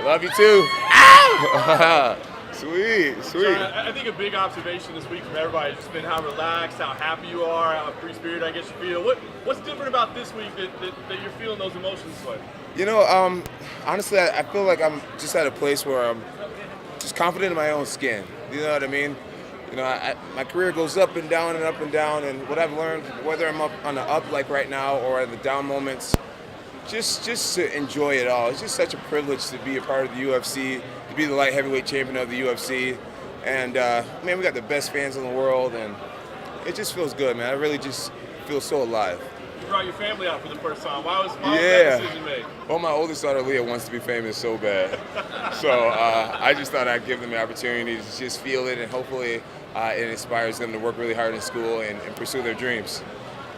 Love you too. Ow! Sweet. John, I think a big observation this week from everybody has just been how relaxed, how happy you are, how free-spirited I guess you feel. What's different about this week that you're feeling those emotions with? Honestly, I feel like I'm just at a place where I'm just confident in my own skin. You know what I mean? My career goes up and down and up and down, and what I've learned, whether I'm up on the up like right now or the down moments, just to enjoy it all. It's just such a privilege to be a part of the UFC, to be the light heavyweight champion of the UFC, and man, we got the best fans in the world, and it just feels good, man. I really just feel so alive. You brought your family out for the first time. Why was that decision made? Well, my oldest daughter Leah wants to be famous so bad, so I just thought I'd give them the opportunity to just feel it, and hopefully it inspires them to work really hard in school and pursue their dreams.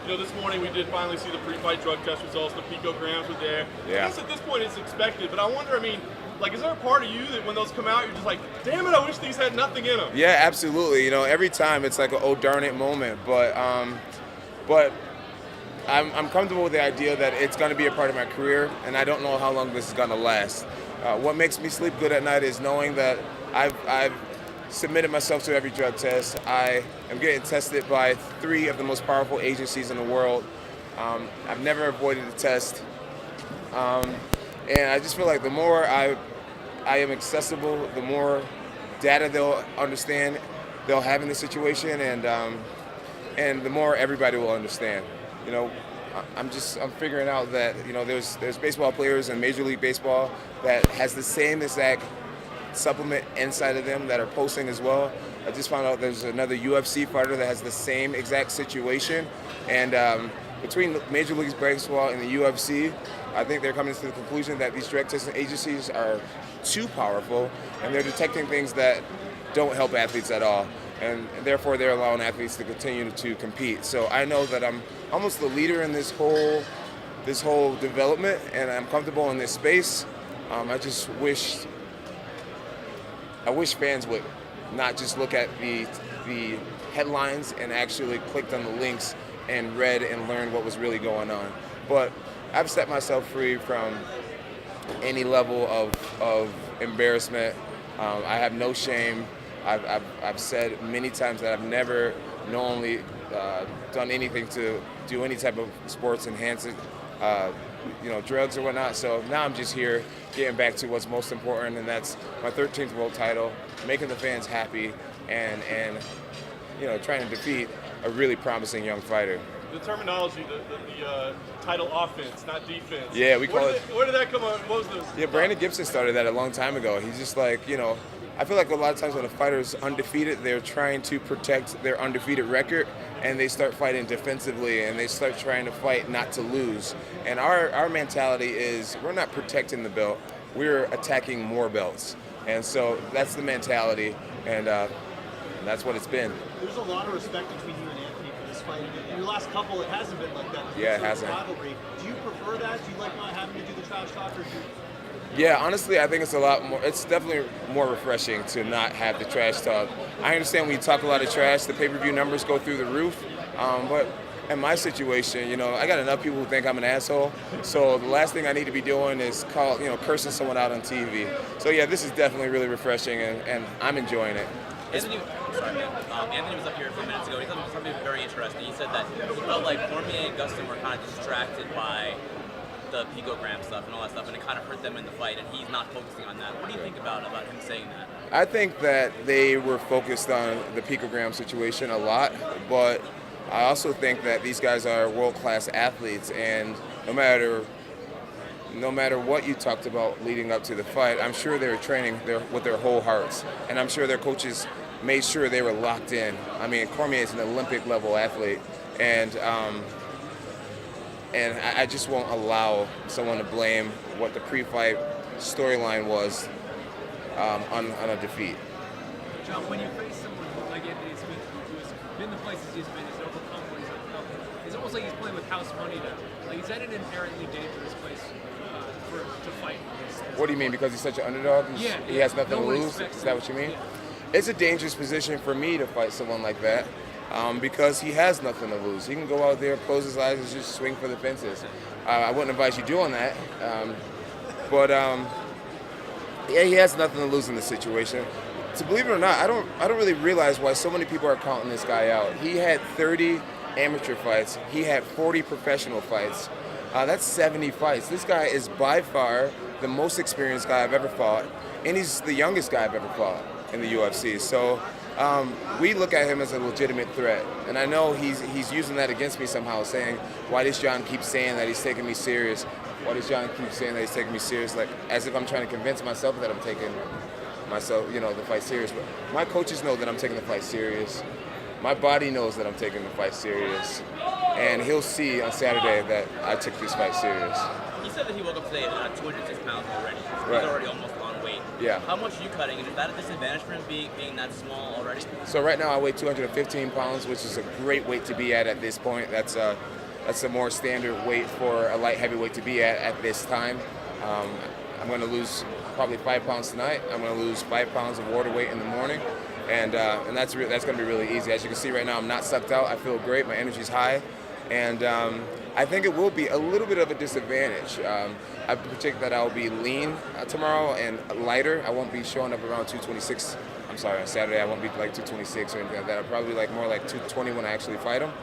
This morning we did finally see the pre-fight drug test results. The picograms were there. Yeah. I guess at this point it's expected, but I wonder, is there a part of you that when those come out, you're just like, damn it, I wish these had nothing in them? Yeah, absolutely. Every time it's like an oh darn it moment, but I'm comfortable with the idea that it's going to be a part of my career, and I don't know how long this is going to last. What makes me sleep good at night is knowing that I've submitted myself to every drug test. I am getting tested by 3 of the most powerful agencies in the world. I've never avoided a test. And I just feel like the more I am accessible, the more data they'll understand, they'll have in the situation, and the more everybody will understand. I'm figuring out that there's baseball players in Major League Baseball that has the same exact supplement inside of them that are posting as well. I just found out there's another UFC fighter that has the same exact situation, and between Major League Baseball and the UFC, I think they're coming to the conclusion that these drug testing agencies are too powerful, and they're detecting things that don't help athletes at all, and therefore they're allowing athletes to continue to compete. So I know that I'm almost the leader in this whole development, and I'm comfortable in this space. I wish fans would not just look at the headlines and actually clicked on the links and read and learned what was really going on. But I've set myself free from any level of embarrassment. I have no shame. I've said many times that I've never knowingly done anything to do any type of sports enhancing, drugs or whatnot. So now I'm just here getting back to what's most important, and that's my 13th world title, making the fans happy, and trying to defeat a really promising young fighter. The terminology, the title offense, not defense. Yeah, we call it. Where did that come on? What was the? Yeah, Brandon Gibson started that a long time ago. He's just like, I feel like a lot of times when a fighter's undefeated, they're trying to protect their undefeated record, and they start fighting defensively, and they start trying to fight not to lose. And our mentality is we're not protecting the belt, we're attacking more belts. And so that's the mentality, and that's what it's been. There's a lot of respect between you and Anthony for this fight. In your last couple, it hasn't been like that. Yeah, it hasn't. Rivalry. Do you prefer that? Do you like not having to do the trash talk, or do you? Yeah, honestly, I think it's a lot more. It's definitely more refreshing to not have the trash talk. I understand when you talk a lot of trash, the pay-per-view numbers go through the roof. But in my situation, I got enough people who think I'm an asshole. So the last thing I need to be doing is cursing someone out on TV. So yeah, this is definitely really refreshing, and I'm enjoying it. Anthony was up here a few minutes ago. He said something very interesting. He said that he felt like Cormier and Gustin were kind of distracted by the picogram stuff and all that stuff, and it kind of hurt them in the fight, and he's not focusing on that. What do you think about him saying that? I think that they were focused on the picogram situation a lot, but I also think that these guys are world-class athletes, and no matter what you talked about leading up to the fight, I'm sure they were training with their whole hearts, and I'm sure their coaches made sure they were locked in. I mean, Cormier is an Olympic-level athlete, and I just won't allow someone to blame what the pre-fight storyline was on a defeat. John, when you face someone like Anthony Smith, who's been the places he's been, he's overcome what he's overcome, it's almost like he's playing with house money now. Like, is that an inherently dangerous place to fight? What do you mean? Because he's such an underdog? Yeah. He has nothing to lose? Respect. Is that what you mean? Yeah. It's a dangerous position for me to fight someone like that. Because he has nothing to lose. He can go out there, close his eyes, and just swing for the fences. I wouldn't advise you doing that. But Yeah, he has nothing to lose in this situation. To believe it or not, I don't really realize why so many people are counting this guy out. He had 30 amateur fights. He had 40 professional fights. That's 70 fights. This guy is by far the most experienced guy I've ever fought, and he's the youngest guy I've ever fought in the UFC. So we look at him as a legitimate threat, and I know he's using that against me somehow, saying, "Why does John keep saying that he's taking me serious? Why does John keep saying that he's taking me serious?" Like as if I'm trying to convince myself that I'm taking myself, the fight serious. But my coaches know that I'm taking the fight serious. My body knows that I'm taking the fight serious, and he'll see on Saturday that I took this fight serious. He said that he woke up today at 206 pounds already. So Right. he's already almost on weight. Yeah. How much are you cutting, and is that a disadvantage for him being that small already? So right now I weigh 215 pounds, which is a great weight to be at this point. That's a more standard weight for a light heavyweight to be at this time. I'm going to lose probably 5 pounds tonight. I'm going to lose 5 pounds of water weight in the morning, and that's going to be really easy. As you can see right now, I'm not sucked out. I feel great. My energy's high, and I think it will be a little bit of a disadvantage. I predict that I'll be lean tomorrow and lighter. I won't be showing up around 226. I'm sorry, on Saturday I won't be like 226 or anything like that. I'll probably be like more like 220 when I actually fight him.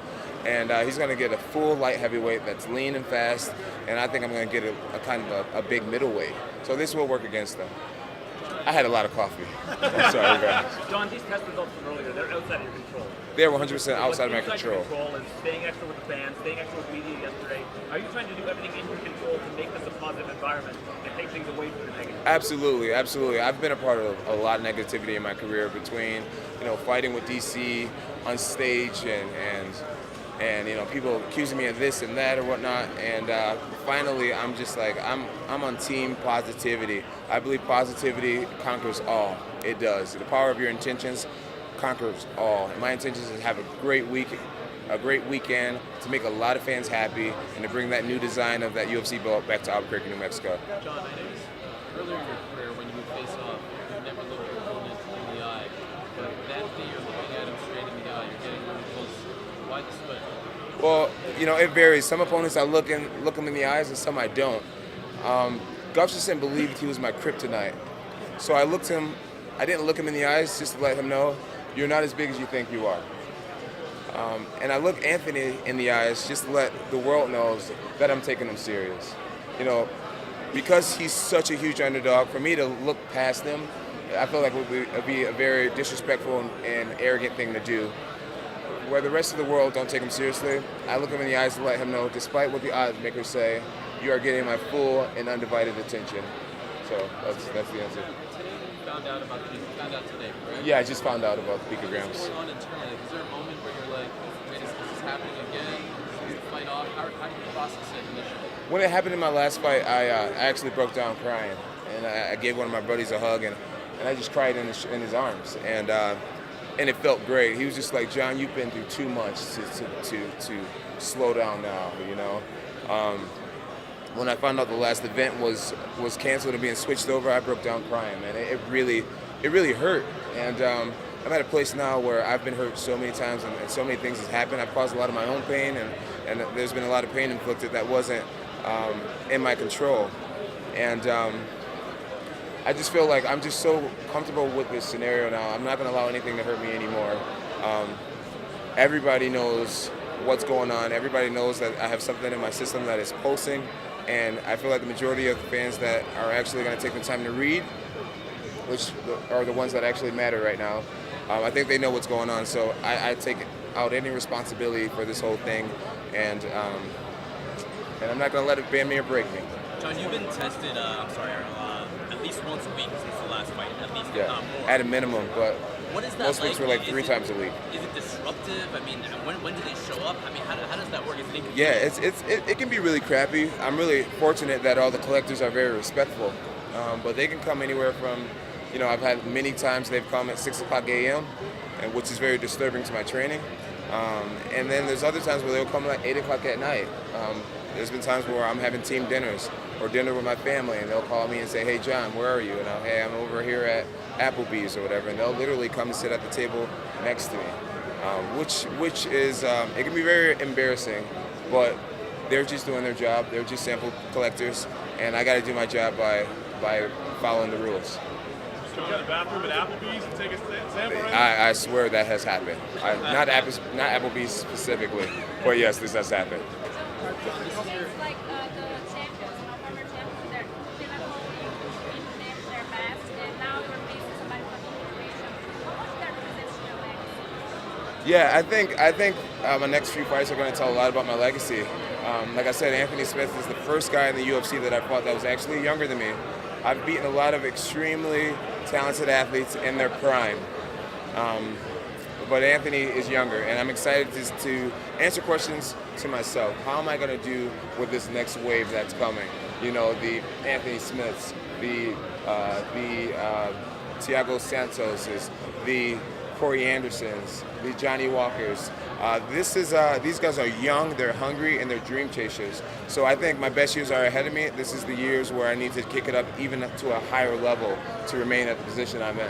And he's going to get a full light heavyweight that's lean and fast, and I think I'm going to get a kind of a big middleweight. So this will work against them. I had a lot of coffee. I'm sorry, guys. John, these test results from earlier, they're outside of your control. They're 100% outside of my What's inside control. your control is staying extra with the fans, staying extra with media yesterday. Are you trying to do everything in your control to make this a positive environment and take things away from the negative? Absolutely, absolutely. I've been a part of a lot of negativity in my career between, fighting with DC on stage and people accusing me of this and that or whatnot. And finally, I'm just like, I'm on team positivity. I believe positivity conquers all. It does. The power of your intentions conquers all. And my intentions is to have a great weekend, to make a lot of fans happy, and to bring that new design of that UFC belt back to Albuquerque, New Mexico. John, I noticed earlier in your career when you would face off, you never looked your opponent in the eye. But that day you're looking at him straight in the eye, you're getting really close. Why the split? Well, it varies. Some opponents I look them in the eyes, and some I don't. Gustafsson believed he was my kryptonite, so I didn't look him in the eyes just to let him know, you're not as big as you think you are. And I look Anthony in the eyes just to let the world know that I'm taking him serious. Because he's such a huge underdog, for me to look past him, I feel like it would be a very disrespectful and arrogant thing to do. Where the rest of the world don't take him seriously, I look him in the eyes to let him know, despite what the odds makers say, you are getting my full and undivided attention. So that's the answer. Today you found out about the found out today, right? Yeah, I just found out about the picograms. What's going on internally? Is there a moment where you're like, wait, is this happening again? Is the fight off? How do you process it initially? When it happened in my last fight, I actually broke down crying, and I gave one of my buddies a hug, and I just cried in his arms, and it felt great. He was just like, John, you've been through too much to slow down now, When I found out the last event was canceled and being switched over, I broke down crying, man. It really hurt, and I'm at a place now where I've been hurt so many times, and so many things have happened. I've caused a lot of my own pain, and there's been a lot of pain inflicted that wasn't in my control, and I just feel like I'm just so comfortable with this scenario now. I'm not going to allow anything to hurt me anymore. Everybody knows what's going on. Everybody knows that I have something in my system that is pulsing, and I feel like the majority of the fans that are actually going to take the time to read, which are the ones that actually matter right now, I think they know what's going on. So I take out any responsibility for this whole thing, and I'm not going to let it bend me or break me. John, you've been tested, at least once a week since the last fight, at least, if not more. At a minimum, but What is that most like? weeks were like 3 times a week. Is it disruptive? I mean, when do they show up? I mean, how does that work? Is it inconvenient? Yeah, it can be really crappy. I'm really fortunate that all the collectors are very respectful, but they can come anywhere from, I've had many times they've come at 6 o'clock a.m., and which is very disturbing to my training. And then there's other times where they'll come like 8 o'clock at night. There's been times where I'm having team dinners or dinner with my family, and they'll call me and say, hey, John, where are you? And hey, I'm over here at Applebee's or whatever, and they'll literally come and sit at the table next to me, which is, it can be very embarrassing, but they're just doing their job. They're just sample collectors, and I got to do my job by following the rules. Just go to the bathroom at Applebee's and take a sample. Right? I swear that has happened. Not Applebee's specifically, but yes, this has happened. Seems like the champions, former champions, they're pinnacle, you named their best, and now you're facing somebody from the generation. How much that represents your legacy? Yeah, I think my next few fights are going to tell a lot about my legacy. Like I said, Anthony Smith is the first guy in the UFC that I fought that was actually younger than me. I've beaten a lot of extremely talented athletes in their prime. But Anthony is younger, and I'm excited to answer questions to myself. How am I going to do with this next wave that's coming? You know, the Anthony Smiths, the Thiago Santoses, the Corey Andersons, the Johnny Walkers. These guys are young, they're hungry, and they're dream chasers. So I think my best years are ahead of me. This is the years where I need to kick it up even to a higher level to remain at the position I'm in.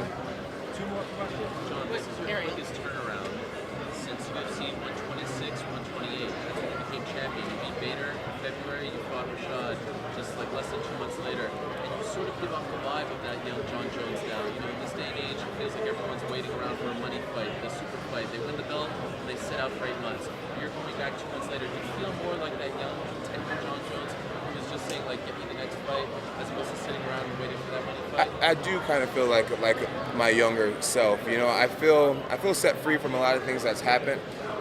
Two more questions. John, this is your biggest turnaround since UFC 126, 128. That's when you became champion. You beat Bader in February, you fought Rashad just like less than 2 months later. And you sort of give off the vibe of that young John Jones now. You know, in this day and age, it feels like everyone's waiting around for a money fight, the super fight. They win the belt, and they sit out for 8 months. You're coming back 2 months later. Do you feel more like that young, tender John Jones who was just saying, like, give me the next fight, as opposed to sitting around and waiting for that money fight? I do kind of feel like my younger self. You know, I feel set free from a lot of things that's happened.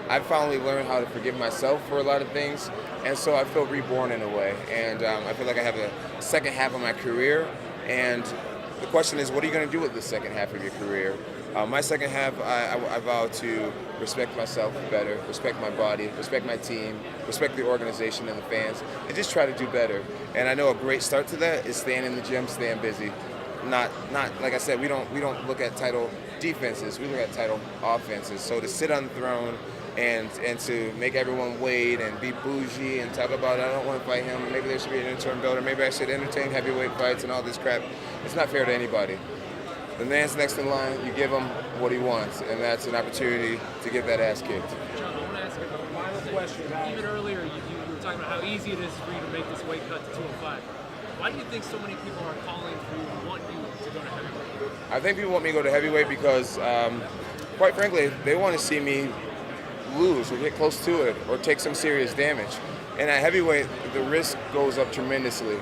I've finally learned how to forgive myself for a lot of things, and so I feel reborn in a way. And I feel like I have the second half of my career, and the question is, what are you going to do with the second half of your career? My second half, I vow to respect myself better, respect my body, respect my team, respect the organization and the fans, and just try to do better. And I know a great start to that is staying in the gym, staying busy. Not like I said, we don't look at title defenses, we look at title offenses. So to sit on the throne and to make everyone wait and be bougie and talk about, I don't want to fight him, maybe there should be an interim belt, or maybe I should entertain heavyweight fights and all this crap, it's not fair to anybody. The man's next in line, you give him what he wants, and that's an opportunity to get that ass kicked. John, I want to ask you a final question. Even earlier, you were talking about how easy it is for you to make this weight cut to 205. Why do you think so many people are calling for you and want you to go to heavyweight? I think people want me to go to heavyweight because, quite frankly, they want to see me lose or get close to it or take some serious damage. And at heavyweight, the risk goes up tremendously.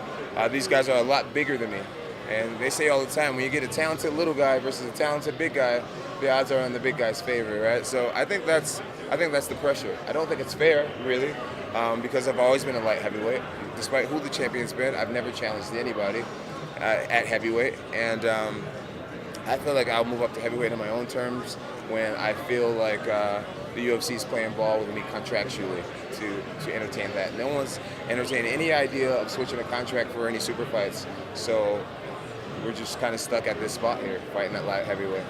These guys are a lot bigger than me. And they say all the time, when you get a talented little guy versus a talented big guy, the odds are in the big guy's favor, right? So I think that's the pressure. I don't think it's fair, really, because I've always been a light heavyweight. Despite who the champion's been, I've never challenged anybody at heavyweight. And I feel like I'll move up to heavyweight on my own terms when I feel like the UFC's playing ball with me contractually to entertain that. No one's entertaining any idea of switching a contract for any super fights. So we're just kind of stuck at this spot here, fighting at light heavyweight.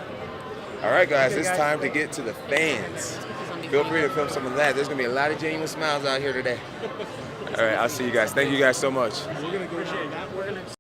All right, guys, it's time to get to the fans. Feel free to film some of that. There's going to be a lot of genuine smiles out here today. All right, I'll see you guys. Thank you guys so much. We're going to go.